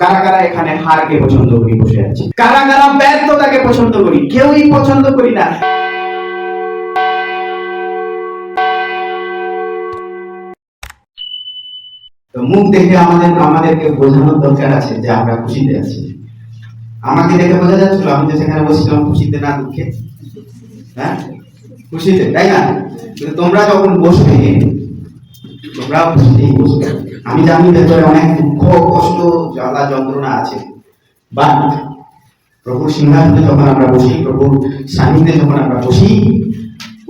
কারা কারা এখানে হারকে পছন্দ করি বসে আছি? কারা কারা ব্যর্থতাকে পছন্দ করি? কেউই পছন্দ করি না। তো মুখ দেখে আমাদেরকে বোঝানোর দরকার আছে যে আমরা খুশিতে আছি। আমাকে দেখে বোঝা যাচ্ছিল আমি যে সেখানে বসছিলাম খুশিতে না দুঃখে? হ্যাঁ, খুশিতে, তাই না? কিন্তু তোমরা যখন বসবে তোমরাও খুশিতেই বসবে। আমি জানি ভেতরে অনেক দুঃখ, কষ্ট, জ্বালা, যন্ত্রণা আছে, বাট প্রভুর সিংহাসনে যখন আমরা বসি, প্রভুর সান্নিধ্যে যখন আমরা বসি,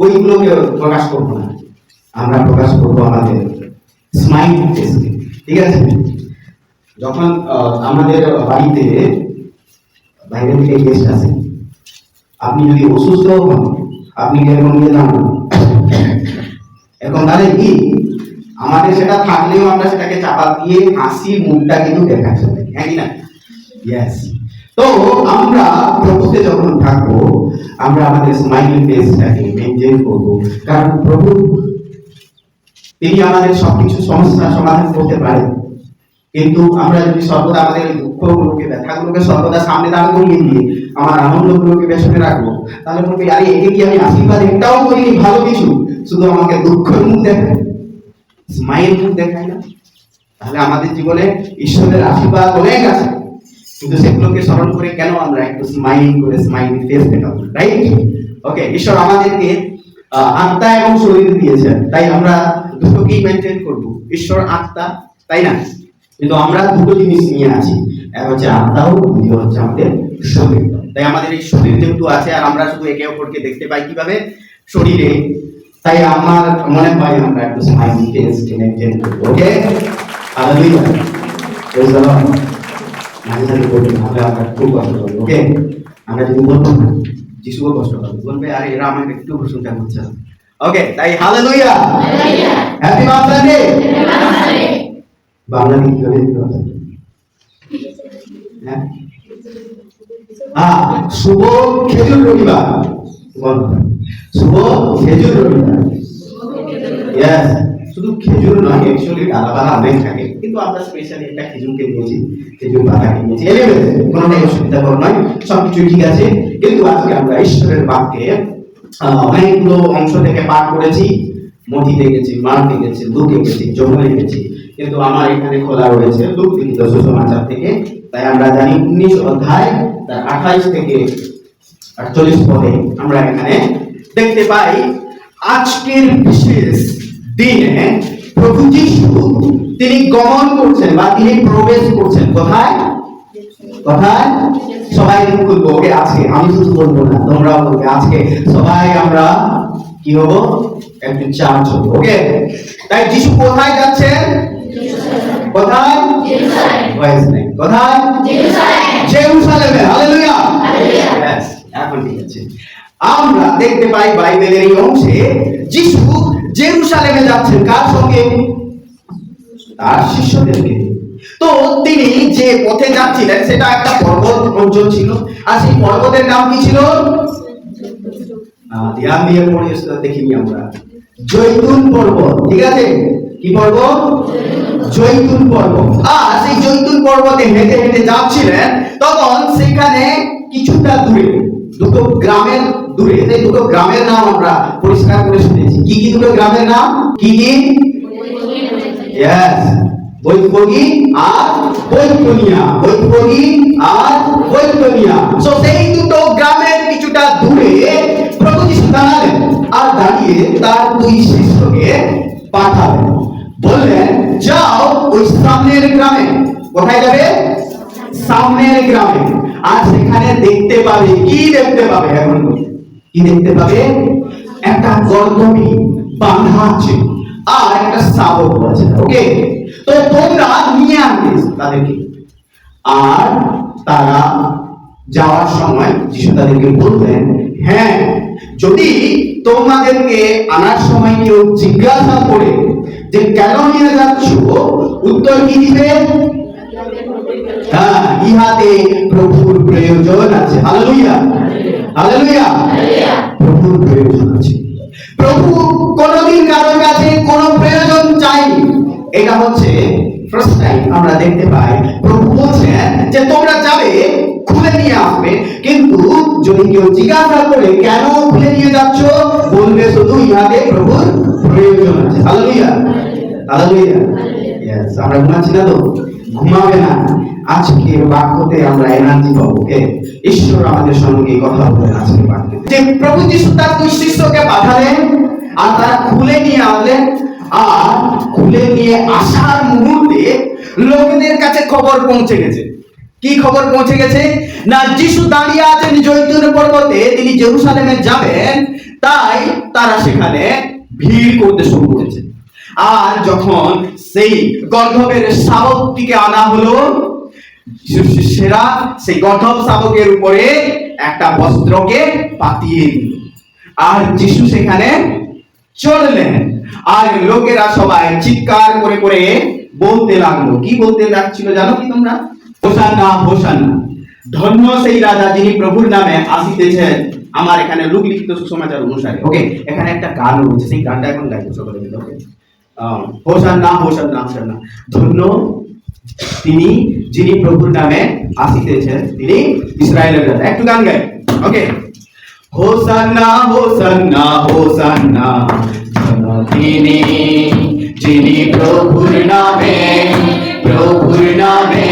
ওইগুলোকে প্রকাশ করবো না, আমরা প্রকাশ করবো আমাদের স্মাইল ফেসকে। ঠিক আছে? যখন আমাদের বাড়িতে বাইরে থেকে গেস্ট আসে, আপনি যদি অসুস্থ হন, আপনি এরকম নিয়ে যান এরকম, তাহলে কি আমাদের সেটা থাকলেও আমরা সেটাকে চাপা দিয়ে হাসি মুখটা কিন্তু দেখাই চলে, হ্যাঁ কি না? ইয়েস। তো আমরা প্রভুতে যখন থাকবো, আমরা আমাদের স্মাইলিং ফেসটাকে মেনটেন করবো, কারণ প্রভু তিনি আমাদের সবকিছু সমস্যার সমাধান করতে পারেন। কিন্তু আমরা যদি সর্বদা আমাদের দুঃখগুলোকে, ব্যথাগুলোকে সর্বদা সামনে দাঁড় করিয়ে দিয়ে আমার আনন্দগুলোকে পেছনে রাখবো, তাহলে বলবে আরে একে কি আমি আশীর্বাদ একটাও করিনি ভালো কিছু, শুধু আমাকে দুঃখের মুখ দেখায়, স্মাইল মুখ দেখায় না। তাহলে আমাদের জীবনে ঈশ্বরের আশীর্বাদ অনেক আছে, কিন্তু সেগুলোকে স্মরণ করে কেন আমরা একটু স্মাইল করে স্মাইল ফেস দেখাবো? রাইট? ওকে, ঈশ্বর আমাদেরকে আত্মা এবং শরীর দিয়েছেন, তাই আমরা দুটোকেই মেনটেন করবো। ঈশ্বর আত্মা, তাই না? কিন্তু আমরা দুটো জিনিস নিয়ে আছি, এক হচ্ছে আত্মাও, দ্বিতীয় হচ্ছে আমাদের শরীর। তাই আমাদের এই শরীর যেহেতু আছে, আর আমরা শুধু একে অপরকে দেখতে পাই কিভাবে? শরীরে। তাই আমার মনে হয় আমরা একটু স্মাইলি ফেস মেনটেন করবো। ওকে, হালেলুয়া, প্রেজ দ্য লর্ড। মাঝে সাথে বলি তাহলে আমরা খুব কষ্ট করবো। ওকে, আমরা যদি বলবো না, যিশুও কষ্ট পাবে, বলবে আরে এরা আমাকে একটু প্রশংসা করছে। ওকে, তাই হালেলুয়া, হ্যাপি বার্থডে। বাংলা কি হবে? হ্যাঁ, শুভ খেজুর রবিবার। শুভ খেজুর রবিবার। ইয়েস, শুধু খেজুর নয়, অ্যাকচুয়ালি ডালাপালা অনেক থাকে, কিন্তু আমরা স্পেশালি একটা খেজুরকে নিয়েছি, খেজুর পাতাকে নিয়েছি। কোনোটাই অসুবিধা কর নয়, সবকিছু ঠিক আছে। কিন্তু আজকে আমরা ঈশ্বরের বাক্যে অনেকগুলো অংশ থেকে পাঠ করেছি। মথিতে গেছি, মার্কে গেছি, লুকে গেছি, যোহনে গেছি, কিন্তু আমার এখানে খোলা রয়েছে লুক লিখিত সুসমাচার থেকে। তাই আমরা জানি 19 অধ্যায় তার 28 থেকে 48 পদে আমরা এখানে দেখতে পাই আজকের বিশেষ দিনে প্রভু যিশু তিনি গমন করছেন বা তিনি প্রবেশ করছেন। কোথায়? কোথায়? সবাই বলবো ওকে আজকে, আমি শুধু বলবো না, তোমরাও বলবে আজকে সবাই আমরা কি হব? একটু চার্চ হবো। ওকে, তাই যিশু কোথায় যাচ্ছেন? কোথায়? জেরুসালেম। কোথায়? জেরুসালেমে। হালেলুয়া, ব্যাস, এখন ঠিক আছে। আমরা দেখতে পাই বাইবেলের এই অংশে যিশু জেরুসালেমে যাচ্ছেন কার সঙ্গে? তার শিষ্যদেরকে। তো তিনি যে পথে যাচ্ছিলেন সেটা একটা পর্বত অঞ্চল ছিল, আর সেই পর্বতের নাম কি ছিল? ধ্যান দিয়ে পড়ে দেখিনি আমরা, জৈতুন পর্বত। ঠিক আছে, কি পর্বত? জৈতুন পর্বত। আর সেই জৈতুন পর্বতে হেঁটে হেঁটে যাচ্ছিলেন, তখন সেখানে কিছুটা দূরে দুটো গ্রামের দূরে, এই দুটো গ্রামের নাম আমরা পরিষ্কার করে শুনেছি। কি কি দুটো গ্রামের নাম? কি কি? ইয়েস, বৈতপগি আর বৈতনিয়া। বৈতপগি আর বৈতনিয়া। সো সেই দুটো গ্রামের কিছুটা দূরে প্রভু যিশু দাঁড়ালেন, আর দাঁড়িয়ে তার দুই শিষ্যকে পাঠালেন, বললেন যাও ওই সামনের গ্রামে। কোথায় যাবে? সামনের গ্রামে। আর সেখানে দেখতে পাবে, কি দেখতে পাবে? এখন কি দেখতে পাবে? একটা গর্দভী বাঁধা আছে আর একটা শাবক আছে। ওকে, তো তোমরা নিয়ে আনবে তাদেরকে। আর তারা যাওয়ার সময় যিশু তাদেরকে বললেন, হ্যাঁ, যদি তোমাদেরকে আনার সময় কেউ জিজ্ঞাসা করে যে কেন নিয়ে যাচ্ছ, উত্তর কি দিবে? হ্যাঁ, ইহাতে প্রভুর প্রয়োজন আছে। হালেলুয়া, হালেলুয়া, প্রভুর প্রয়োজন আছে। প্রভু কোনদিন কারোর কাছে কোনো প্রয়োজন চাইনি। এটা হচ্ছে ফার্স্ট টাইম আমরা দেখতে পাই প্রভু বলছেন জিজ্ঞাসা করে কেন খুলে নিয়ে যাচ্ছ, বলবে শুধু ইহাতে প্রভুর প্রয়োজন আছে। Hallelujah, hallelujah. ইয়েস, আমরা ঘুমাচ্ছি না তো, ঘুমাবে না। আজকের বাক্যতে আমরা এনার্জি পাবো। ওকে, ঈশ্বর আমাদের সঙ্গে কথা বলেন আজকের বাক্যে, যে প্রভু যিশু তার দুই শিষ্যকে পাঠালেন আর তারা খুলে নিয়ে আসলেন। আর খুলে নিয়ে আসার মুহূর্তে লোকদের কাছে খবর পৌঁছে গেছে। কি খবর পৌঁছে গেছে? না, যিশু দাঁড়িয়ে আছেন জৈতুন পর্বতে, তিনি জেরুসালেমে যাবেন, তাই তারা সেখানে ভিড় করতে শুরু করেছে। আর যখন সেই গর্ধবের শাবকটিকে আনা হলো, শিষ্যেরা সেই গর্ধব শাবকের উপরে একটা বস্ত্রকে পাতিয়ে দিল, আর যিশু সেখানে চললেন। আর লোকেরা সবাই চিৎকার করে করে বলতে লাগলো। কি বলতে লাগছিল জানো কি তোমরা? হোসান্না, হোসান্না, ধন্য সেই রাজা যিনি প্রভুর নামে আসিতেছেন। আমার এখানে লোক লিখিত সুসমাচার অনুসারে, ওকে, এখানে একটা গান রয়েছে, সেই গানটা এখন গাইবো সকলে মিলে। ওকে, হোসান্না, হোসান্না, হোসান্না, ধন্য তিনি যিনি প্রভুর নামে আসিতেছেন, তিনি ইসরায়েলের রাজা। একটু গান গাই। ওকে, হোসান্না, হোসান্না, হোসান্না, ধন্য তিনি যিনি প্রভুর নামে, প্রভুর নামে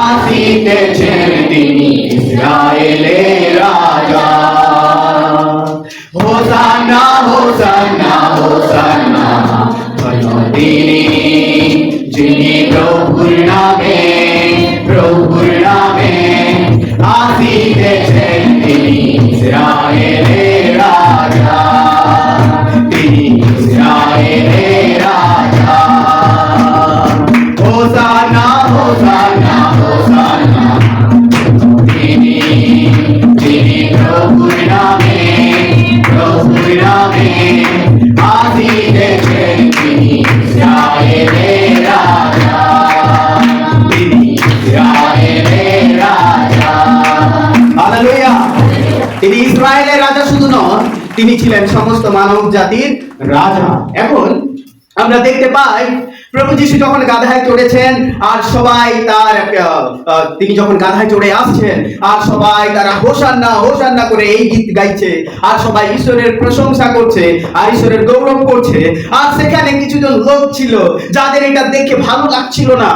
আসিতেছেন, তিনি ইসরায়েলের রাজা। হোসান্না, হোসান্না, হোসান্না, ধন্য তিনি যিনি প্রভুর নামে, প্রভুর নামে আসিতেছেন, তিনি ইসরায়েলের রাজা, তিনি ইসরায়েলের রাজা। হোসান্না, হোসান্না, হোসান্না, তিনি যিনি প্রভুর নামে, প্রভুর নামে আসিতেছেন, তিনি ইসরায়েলের রাজা, তিনি ইসরায়েলের রাজা। হালেলুয়া। তিনি ইসরায়েলের রাজা শুধু নন, তিনি ছিলেন সমস্ত মানব জাতির রাজা। এখন আমরা দেখতে পাই প্রভু যিশু যখন গাধায় চড়েছেন, আর সবাই তার তিনি যখন গাধায় চড়ে আসছেন, আর সবাই তারা হোসান্না, হোসান্না করে এই গীত গাইছে, আর সবাই ঈশ্বরের প্রশংসা করছে আর ঈশ্বরের গৌরব করছে। আর সেখানে কিছুজন লোক ছিল যাদের এটা দেখে ভালো লাগছিল না।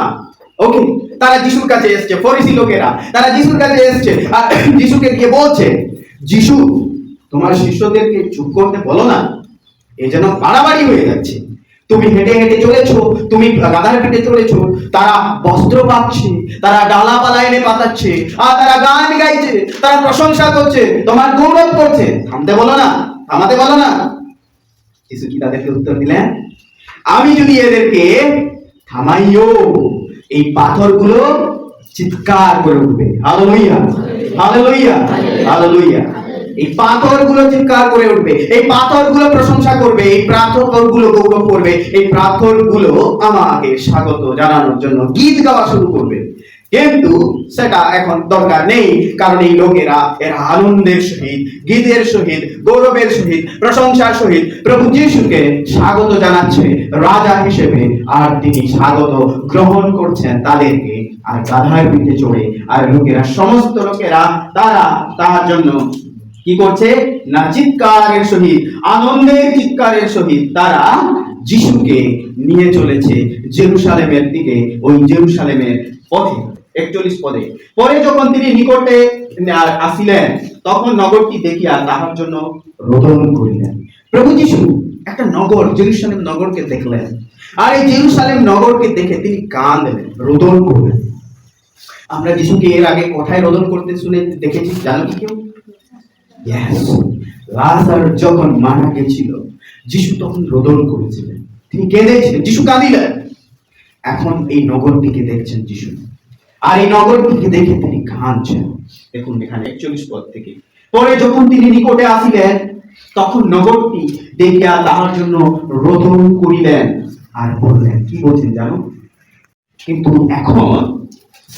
ওকে, তারা যিশুর কাছে এসছে, ফরিসি লোকেরা, তারা যিশুর কাছে এসছে আর যিশুকে গিয়ে বলছে, যিশু, তোমার শিষ্যদেরকে চুপ করতে বলো না, এ যেন বাড়াবাড়ি হয়ে যাচ্ছে। তুমি হেঁটে হেঁটে চলেছো, তুমি গাধার পিঠে চলেছো, তারা বস্ত্র পাচ্ছে, তারা ডালাপালা এনে পাতাচ্ছে, আর তারা গান গাইছে, তারা প্রশংসা করছে, তোমার গৌরব করছে। থামতে বলো না, থামাতে বলো না। যিশু কি তাদেরকে উত্তর দিলেন? আমি যদি এদেরকে থামাইও, এই পাথরগুলো চিৎকার করে উঠবে। Hallelujah, hallelujah, hallelujah. এই পাথরগুলো চিৎকার করে উঠবে, এই পাথরগুলো প্রশংসা করবে, এই পাথরগুলো গৌরব করবে, এই পাথরগুলো আমাকে স্বাগত জানানোর জন্য গীত গাওয়া শুরু করবে। কিন্তু সেটা এখন দরকার নেই, কারণ এই লোকেরা এরা আনন্দের সহিত, গীতের সহিত, গৌরবের সহিত, প্রশংসার সহিত প্রভু যিশুকে স্বাগত জানাচ্ছে রাজা হিসেবে, আর তিনি স্বাগত গ্রহণ করছেন তাদেরকে, আর গাধার পিঠে চড়ে। আর লোকেরা, সমস্ত লোকেরা তারা তার জন্য কি করছে না, চিৎকারের সহিত, আনন্দের চিৎকারের সহিত তারা যিশুকে নিয়ে চলেছে জেরুসালেমের দিকে, ওই জেরুসালেমের পথে। 41 পদে, পরে যখন তিনি নিকটে আসিলেন, তখন নগরটি দেখিয়া তাহার জন্য রোদন করিলেন। প্রভু যিশু একটা নগর, জেরুসালেম নগরকে দেখলেন, আর এই জেরুসালেম নগরকে দেখে তিনি কাঁদলেন, রোদন করলেন। আমরা যিশুকে এর আগে কোথায় রোদন করতে শুনে দেখেছি জানো কি কেউ? লাজার যখন মারা গেছিল, যিশু তখন রোদন করেছিলেন, তিনি কেঁদেছিলেন, যিশু কাঁদিলেন। এখন এই নগরটিকে দেখছেন যিশু, আর এই নগরটিকে দেখে তিনি কাঁদছেন। দেখুন এখানে 41 পদ থেকে, পরে যখন তিনি নিকটে আসিলেন, তখন নগরটি দেখিয়া তাহার জন্য রোদন করিলেন, আর বললেন, কি বলছেন জানো? কিন্তু এখন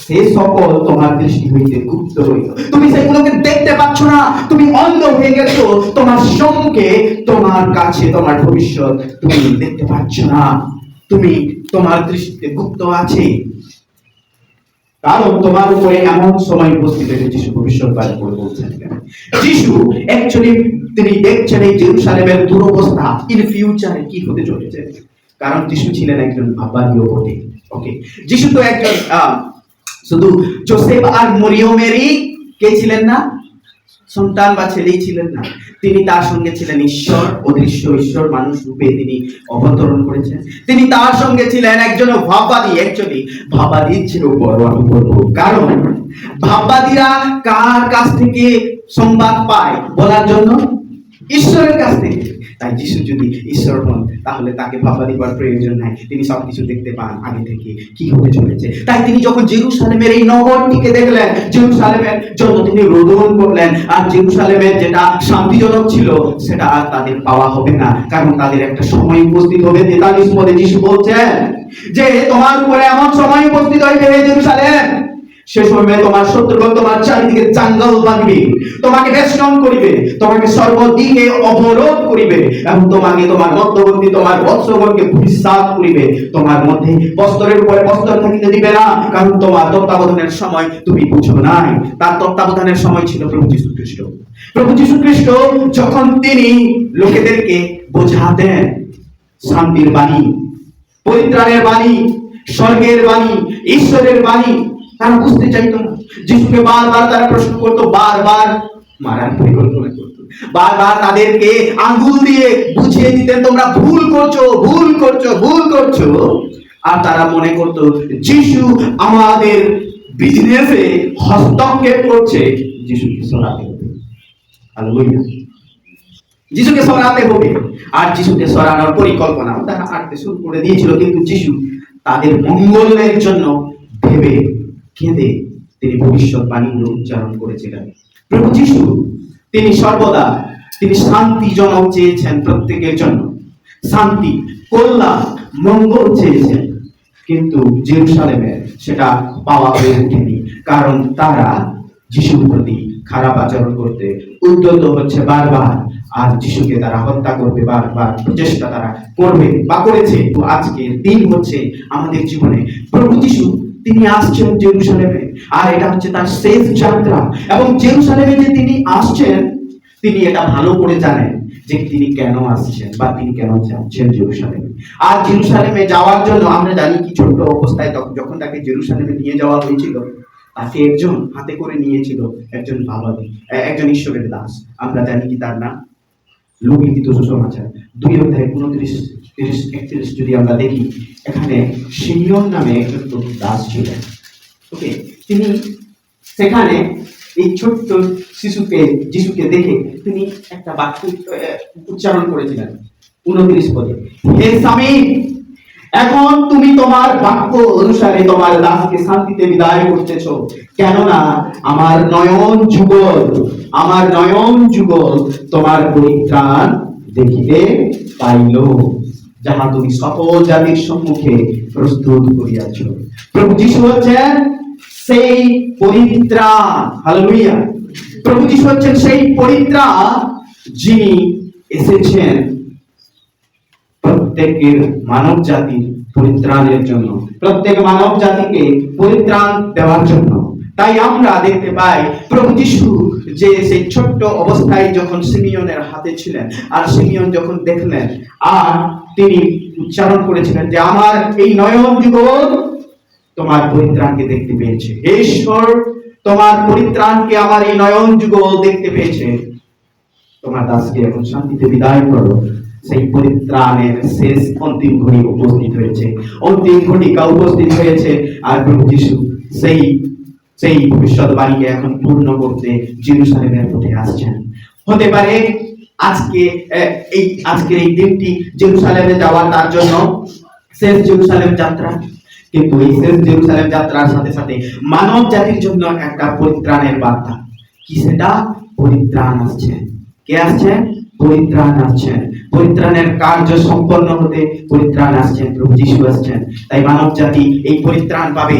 সে সকল তোমার দৃষ্টি হইতে গুপ্ত রইল, তুমি সেগুলোকে দেখতে পাচ্ছ না, তুমি অন্ধ হয়ে গেছো, তোমার সম্মুখে, তোমার কাছে তোমার ভবিষ্যৎ তুমি দেখতে পাচ্ছ না, তুমি তোমার দৃষ্টিতে গুপ্ত আছে, কারণ তোমার উপরে এমন সময় উপস্থিত হয়েছে। যিশু ভবিষ্যৎবাণী করে বলছেন, যিশু অ্যাকচুয়ালি তিনি দেখছেন এই জেরুসালেমের দুরবস্থা ইন ফিউচারে কি হতে চলেছে, কারণ যিশু ছিলেন একজন ভাববাদীও বটে। ওকে, যিশু তো একজন শুধু যোসেফ আর মরিয়মেরই কে ছিলেন না, সন্তান বা ছেলেই ছিলেন না, তিনি তার সঙ্গে ছিলেন ঈশ্বর, অদৃশ্য ঈশ্বর মানুষ রূপে তিনি অবতরণ করেছেন। তিনি তার সঙ্গে ছিলেন একজন ভাববাদী। অ্যাকচুয়ালি ভাববাদী ছিল বড়, আমি বলবো, কারণ ভাববাদীরা কার কাছ থেকে সংবাদ পায় বলার জন্য? ঈশ্বরের কাছ থেকে। তাই যিশু যদি ঈশ্বর হন তাহলে তাকে ভাববাদী করার প্রয়োজন নাই, তিনি সবকিছু দেখতে পান আগে থেকে কি হতে চলেছে। তাই তিনি যখন জেরুসালেমের এই নগরটিকে দেখলেন, জেরুসালেমের জন্য তিনি রোদন করলেন, আর জেরুসালেমের যেটা শান্তিজনক ছিল সেটা আর তাদের পাওয়া হবে না, কারণ তাদের একটা সময় উপস্থিত হবে। 43 পদে যিশু বলছেন যে তোমার উপরে এমন সময় উপস্থিত হইবে হে জেরুসালেম, সে সময় তোমার শত্রুগণ তোমার চারিদিকে জাঙ্গল বাঁধবে, তোমাকে বেষ্টন করিবে, তোমাকে সর্বদিকে অবরোধ করিবে, এবং তোমাকে তোমার মধ্যবর্তী তোমার বৎসগণকে ভূমিসাৎ করিবে, তোমার মধ্যে বস্ত্রের উপরে বস্ত্র থাকিতে দিবে না, কারণ তোমার তত্ত্বাবধানের সময় তুমি বুঝো নাই। তার তত্ত্বাবধানের সময় ছিল প্রভু যীশু খ্রিস্ট। প্রভু যীশু খ্রিস্ট যখন তিনি লোকেদেরকে বোঝাতেন শান্তির বাণী, পরিত্রাণের বাণী, স্বর্গের বাণী, ঈশ্বরের বাণী, তারা বুঝতে চাইতো না। যিশুকে বারবার তারা প্রশ্ন করতো, বারবার মারার পরিকল্পনা করতো, বারবার তাদেরকে আঙ্গুল দিয়ে বুঝিয়ে দিতেন তোমরা ভুল করছো, ভুল করছো, ভুল করছো। আর তারা মনে করতো যিশু আমাদের বিজনেসে হস্তক্ষেপ করছে, যিশুকে সরাতে হবে। হালেলুয়া, যিশুকে সরাতে হবে। আর যিশুকে সরানোর পরিকল্পনা তারা আঁটতে শুরু করে দিয়েছিল, কিন্তু যিশু তাদের মঙ্গলের জন্য ভেবে কেঁদে তিনি ভবিষ্যৎবাণীগুলো উচ্চারণ করেছিলেন। প্রভু যিশু তিনি সর্বদা তিনি শান্তিজনক চেয়েছেন, প্রত্যেকের জন্য শান্তি, কল্যাণ, মঙ্গল চেয়েছেন, কিন্তু জেরুসালেমে সেটা পাওয়া হয়ে ওঠেনি, কারণ তারা যিশুর প্রতি খারাপ আচরণ করতে উদ্যত হচ্ছে বারবার, আর যিশুকে তারা হত্যা করবে বারবার প্রচেষ্টা তারা করবে বা করেছে। তো আজকের দিন হচ্ছে আমাদের জীবনে প্রভু যিশু তিনি আসছেন জেরুসালেমে, আর এটা হচ্ছে তার শেষ যাত্রা। এবং জেরুসালেমে যে তিনি আসছেন, তিনি এটা ভালো করে জানেন যে তিনি কেন আসছেন বা তিনি কেন যাচ্ছেন জেরুসালেমে। আর জেরুসালেমে যাওয়ার জন্য আমরা জানি কি ছোট্ট অবস্থায় যখন তাকে জেরুসালেমে নিয়ে যাওয়া হয়েছিল, তাকে একজন হাতে করে নিয়েছিল একজন ভাববাদী, একজন ঈশ্বরের দাস। আমরা জানি কি তার নাম? লূক লিখিত সুসমাচার 2 অধ্যায় 29, 30, 31 যদি আমরা দেখি, এখানে শিমিয়ন নামে একজন দাস ছিলেন। ওকে, তিনি সেখানে এই ছোট্ট শিশুকে, যিশুকে দেখে তিনি একটা বাক্য উচ্চারণ করেছিলেন 29 পদে, হে স্বামী, এখন তুমি তোমার বাক্য অনুসারে তোমার দাসকে শান্তিতে বিদায় করতেছ, কেননা আমার নয়ন যুগল তোমার পরিত্রাণ দেখিতে পাইল, যাহা তুমি সকল জাতির সম্মুখে প্রস্তুত করিয়াছ। প্রভু যিশু হচ্ছেন সেই পরিত্রাণ। হালেলুয়া, প্রভু যিশু হচ্ছেন সেই পরিত্রাণ যিনি এসেছেন প্রত্যেকের মানব জাতির পরিত্রাণের জন্য, প্রত্যেক মানব জাতিকে পরিত্রাণ দেওয়ার জন্য। তাই আমরা দেখতে পাই প্রভু যিশু যে সেই ছোট্ট অবস্থায় যখন সিমিয়নের হাতে ছিলেন, আর সিমিয়ন যখন দেখলেন, আর তিনি উচ্চারণ করেছিলেন যে আমার এই নয়ন যুগল তোমার পরিত্রাণকে দেখতে পেয়েছে। হে ঈশ্বর, তোমার পরিত্রাণকে আমার এই নয়ন যুগল দেখতে পেয়েছে, তোমার দাসকে এখন শান্তিতে বিদায় করো। সেই পরিত্রাণের শেষ অন্তিম ঘড়ি উপস্থিত হয়েছে, অন্তিম ঘটিকা উপস্থিত হয়েছে, আর প্রভু যিশু সেই ভবিষ্যৎবাণীকে এখন পূর্ণ করতে জেরুসালেমের পথে আসছেন। হতে পারে আজকের এই দিনটি জেরুসালেমে যাওয়ার তার জন্য শেষ জেরুসালেম যাত্রা, কিন্তু এই শেষ জেরুসালেম যাত্রার সাথে সাথে মানব জাতির জন্য একটা পরিত্রাণের বার্তা। কি সেটা? পরিত্রাণ আসছেন। কে আসছেন? পরিত্রাণ আসছেন। পরিত্রাণের কার্য সম্পন্ন হতে পরিত্রাণ আসছেন, প্রভু যিশু আসছেন। তাই মানব জাতি এই পরিত্রাণ পাবে।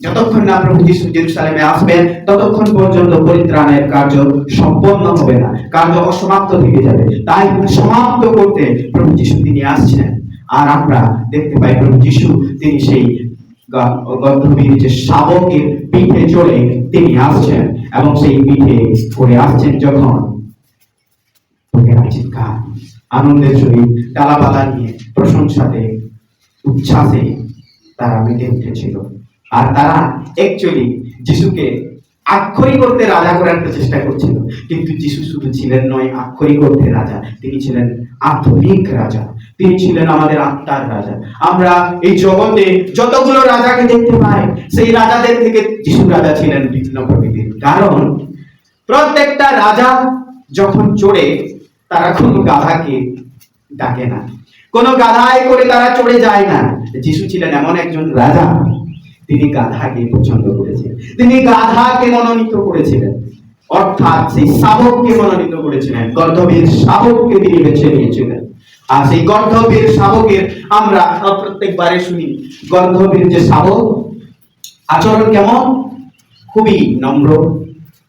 যতক্ষণ না প্রভু যিশু জেরুসালেমে আসবেন, ততক্ষণ পর্যন্ত পরিত্রাণের কার্য সম্পন্ন হবে না, কার্য অসমাপ্ত থেকে যাবে। তাই সমাপ্ত করতে প্রভু যিশু তিনি আসছেন। আর আমরা দেখতে পাই প্রভু যিশু তিনি সেই গর্ভবতী যে শাবকের পিঠে চড়ে তিনি আসছেন, এবং সেই পিঠে করে আসছেন যখন লোকেরা চিৎকার আনন্দের সহিত ডালাপালা নিয়ে প্রশংসাতে উচ্ছ্বাসে তারা মেতে উঠেছিল। আর তারা অ্যাকচুয়ালি যিশুকে আক্ষরিক করতে রাজা করার চেষ্টা করছিল, কিন্তু যিশু শুধু ছিলেন নয় আক্ষরিক করতে রাজা, তিনি ছিলেন আত্মিক রাজা, তিনি ছিলেন আমাদের আত্মার রাজা। আমরা এই জগতে যতগুলো রাজাকে দেখতে পাই, সেই রাজাদের থেকে যিশু রাজা ছিলেন ভিন্ন প্রকৃতির। কারণ প্রত্যেকটা রাজা যখন চড়ে তারা কোনো গাধাকে ডাকে না, কোনো গাধায় করে তারা চড়ে যায় না। যিশু ছিলেন এমন একজন রাজা, তিনি গাধাকে পছন্দ করেছেন, তিনি গাধাকে মনোনীত করেছিলেন, অর্থাৎ সেই শাবককে মনোনীত করেছিলেন, গর্ধবীর শাবককে তিনি বেছে নিয়েছিলেন। আর সেই গর্ধবীর শাবকের আমরা প্রত্যেকবারে শুনি, গর্ধবীর যে শাবক আচরণ কেমন, খুবই নম্র,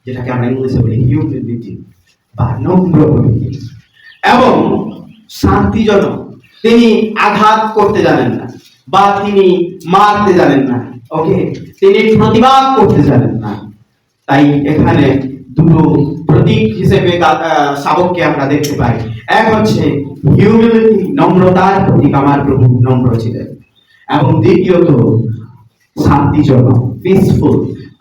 যেটাকে আমরা ইংলিশে বলি হিউমিলিটি বা নম্র প্রকৃতি, এবং শান্তিজনক। তিনি আঘাত করতে জানেন না বা তিনি মারতে জানেন না, ওকে, তিনি প্রতিবাদ করতে জানেন না। তাই এখানে দুটো প্রতীক হিসেবে শাবককে আমরা দেখতে পাই। এক হচ্ছে হিউমিলিটি, নম্রতার প্রতীক, আমার প্রভু নম্র ছিলেন, এবং দ্বিতীয়ত শান্তিজনক, পিসফুল,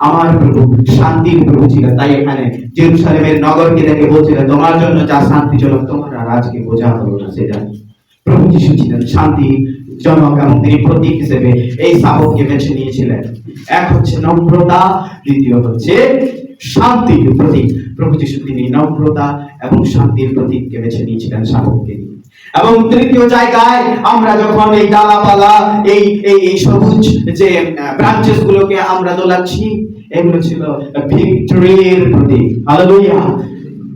আমার প্রভু শান্তির প্রভু ছিলেন। তাই এখানে জেরুসালেমের নগরকে দেখে বলছিলেন, তোমার জন্য যা শান্তিজনক তোমার আর আজকে বোঝা হলো না সেটা। প্রভু যিশু ছিলেন শান্তি জনক এবং তিনি প্রতীক হিসেবে এই শাবককে বেছে নিয়েছিলেন। এক হচ্ছে নম্রতা, দ্বিতীয় হচ্ছে শান্তির প্রতীক। প্রভু যিশু তিনি নম্রতা এবং শান্তির প্রতীককে বেছে নিয়েছিলেন শাবককে নিয়ে। এবং তৃতীয় জায়গায় আমরা যখন এই ডালাপালা এই এই সবুজ যে ব্রাঞ্চেস গুলোকে আমরা দোলাচ্ছি, এগুলো ছিল ভিক্টরির প্রতীক। হালেলুয়া,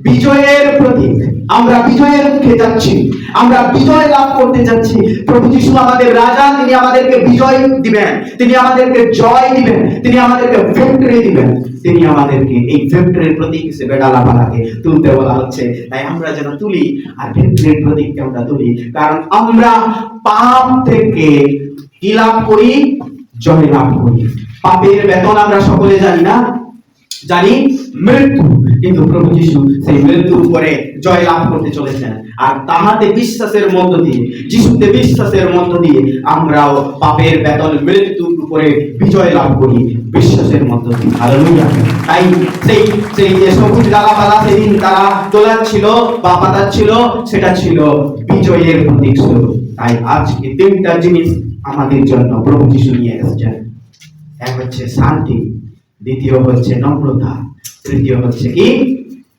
বিজয়ের প্রতীক। আমরা বিজয়ের মুখে যাচ্ছি, আমরা বিজয় লাভ করতে যাচ্ছি। প্রভু যিশু আমাদের রাজা, তিনি আমাদেরকে বিজয় দিবেন, তিনি আমাদেরকে জয় দিবেন, তিনি আমাদেরকে ভিক্টরি দিবেন, তিনি আমাদেরকে এই ভিক্টরির প্রতীক হিসেবে ডালাপালাকে তুলতে বলা হচ্ছে। তাই আমরা যেন তুলি আর ভিক্টরির প্রতীককে আমরা তুলি, কারণ আমরা পাপ থেকে কি লাভ করি, জয় লাভ করি। পাপের বেতন আমরা সকলে জানি না, জানি মৃত্যু, কিন্তু প্রভু যিশু সেই মৃত্যুর উপরে জয় লাভ করতে চলেছেন। আর তাহাতে বিশ্বাসের মধ্য দিয়ে, যিশুতে বিশ্বাসের মধ্য দিয়ে আমরাও পাপের বেতন মৃত্যুর উপরে বিজয় লাভ করি বিশ্বাসের মধ্য দিয়ে। হালেলুয়া। তাই সেই সেই যে সবুজ ডালাপালা সেদিন তারা দোলাচ্ছিল বা পাতাচ্ছিল, সেটা ছিল বিজয়ের প্রতীক স্বরূপ। তাই আজকে তিনটা জিনিস আমাদের জন্য প্রভু যিশু নিয়ে এসেছেন। এক হচ্ছে শান্তি, দ্বিতীয় হচ্ছে নম্রতা, তৃতীয় হচ্ছে কি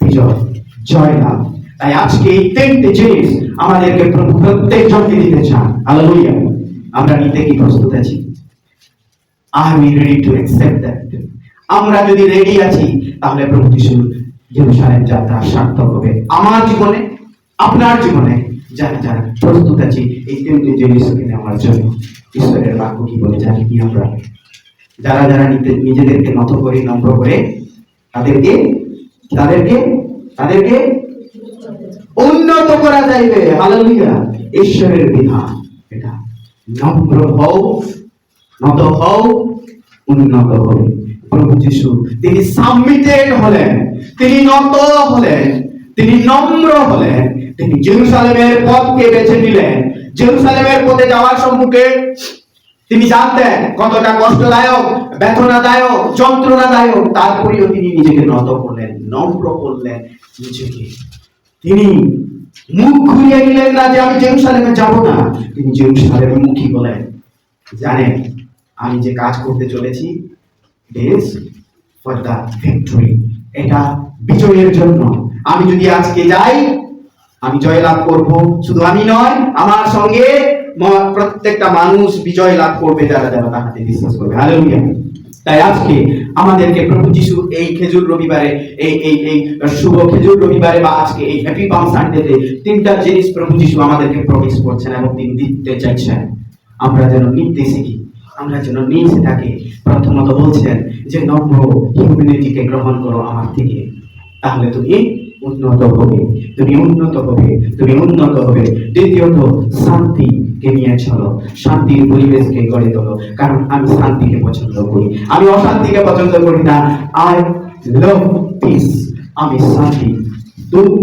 বিজয়, জয়লাভ। তাই আজকে এই তিনটে জিনিস আমাদেরকে প্রত্যেকজনকে দিতে চান। হালেলুয়া। আমরা নিতে কি প্রস্তুত আছি? Are we ready to accept that? আমরা যদি রেডি আছি, তাহলে প্রভু যিশুর জেরুসালেম যাত্রা সার্থক হবে আমার জীবনে, আপনার জীবনে। যারা যারা প্রস্তুত আছি এই তিনটে জিনিসকে নেওয়ার জন্য, ঈশ্বরের বাক্য কি বলে জানি কি আমরা? যারা যারা নিজেদেরকে নত করে নম্র করে তাদেরকে তাদেরকে তাদেরকে উন্নত করা যাইবে। হালেলুয়া। ঈশ্বরের বিধান এটা, নম্র হও, নত হও, উন্নত হবে। প্রভু যিশু তিনি সাবমিটেড হলেন, তিনি নত হলেন, তিনি নম্র হলেন, তিনি জেরুসালেমের পথকে বেছে নিলেন। জেরুসালেমের পথে যাওয়ার সম্মুখে তিনি জানতেন কতটা কষ্টদায়ক, ব্যথনাদায়ক, যন্ত্রণাদায়ক, তারপরেও তিনি নিজেকে নত করলেন, নম্র করলেন নিজেকে। তিনি মুখ ঘুরিয়ে নিলেন না যে আমি জেরুসালেমে যাব না, তিনি জেরুসালেমে মুখী বলেন, জানেন আমি যে কাজ করতে চলেছি, it is for the victory, এটা বিজয়ের জন্য। আমি যদি আজকে যাই, আমি জয় লাভ করব। শুধু আমি নয়, আমার সঙ্গে প্রত্যেকটা মানুষ বিজয় লাভ করবে যারা যারা তাহাতে বিশ্বাস করবে। হালেলুয়া। তাই আজকে আমাদেরকে প্রভু যিশু এই খেজুর রবিবারে, এই এই এই শুভ খেজুর রবিবারে বা আজকে এই হ্যাপি পাম সানডেতে তিনটা জিনিস প্রভু যিশু আমাদেরকে প্রমিস করছেন এবং তিনি দিতে চাইছেন। আমরা যেন নিতে শিখি, আমরা যেন নিয়ে সেটাকে প্রথমত বলছেন যে নম্র হিউম্যানিটিকে গ্রহণ করো আমার থেকে, তাহলে তুমি উন্নত হবে, তুমি উন্নত হবে, তুমি উন্নত হবে। দ্বিতীয়ত শান্তিকে নিয়ে চলো, শান্তির পরিবেশকে গড়ে তোলো, কারণ আমি শান্তিকে পছন্দ করি, আমি অশান্তিকে পছন্দ করি না। লাভ, পিস। আমি শান্তি দূত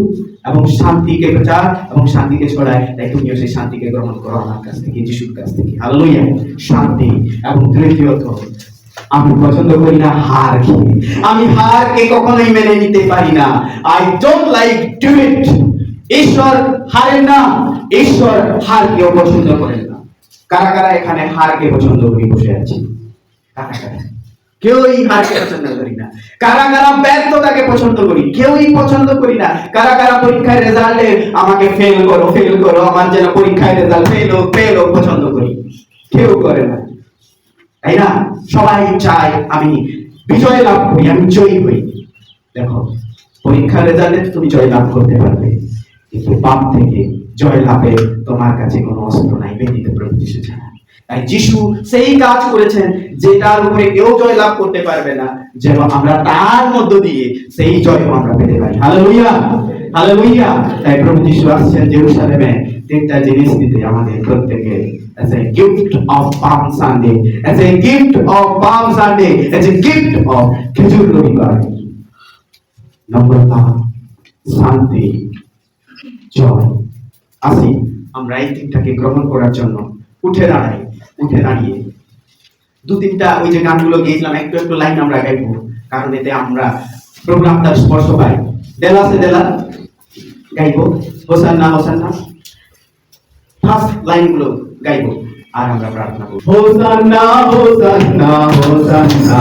এবং শান্তিকে প্রচার এবং শান্তিকে ছড়াই। তাই তুমিও সেই শান্তিকে গ্রহণ করো আমার কাছ থেকে, যিশুর কাছ থেকে। হালেলুয়া। শান্তি। এবং তৃতীয়ত, আমি পছন্দ করি না হার খেয়ে। আমি হারকে কখনোই মেনে নিতে পারি না। I don't like do it. ঈশ্বর হারেন না, ঈশ্বর হারকেও পছন্দ করেন না। কারা কারা এখানে হারকে পছন্দ করি বসে আছি? কারা কারা? কেউই হারকে পছন্দ করি না। কারা কারা ব্যর্থতাকে পছন্দ করি? কেউই পছন্দ করি না। কারা কারা পরীক্ষায় রেজাল্টে আমাকে ফেল করো, ফেল করো, আমার যেন পরীক্ষায় রেজাল্ট ফেল হোক, ফেল হোক পছন্দ করি? কেউ করে না, তাই না? সবাই চায় আমি বিজয় লাভ করি, আমি জয়ী হই। দেখো, পরীক্ষার রেজাল্টে তুমি জয় লাভ করতে পারবে, কিন্তু পাপ থেকে জয় লাভে তোমার কাছে কোনো অস্ত্র নাই ব্যতীত প্রভু যিশু ছাড়া। তাই যিশু সেই কাজ করেছেন যেটার উপরে কেউ জয় লাভ করতে পারবে না, যেন আমরা তার মধ্য দিয়ে সেই জয় আমরা পেতে পারি। Hallelujah, hallelujah. তাই প্রভু যিশু আসছেন জেরুজালেমে তিনটা জিনিস দিতে আমাদের প্রত্যেকে, as a gift of Palm Sunday, as a gift of Palm Sunday, as a gift of খেজুর রবিবার। নম্রতা, শান্তি, জয়। আসি আমরা এই তিনটাকে গ্রহণ করার জন্য উঠে দাঁড়াই। উঠে দাঁড়িয়ে দু তিনটা ওই যে গানগুলো গেয়েছিলাম, একটু একটু লাইন আমরা গাইবো, কারণ এতে আমরা প্রোগ্রাম তার স্পর্শ পাই। দেলা সে দেলা গাইবো, হোসান্না হোসান্না, ফার্স্ট লাইনগুলো গাইবো আর আমরা প্রার্থনা করব। হোসান্না হোসান্না হোসান্না,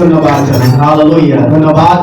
ধন্যবাদ জানাই। হালেলুয়া, ধন্যবাদ।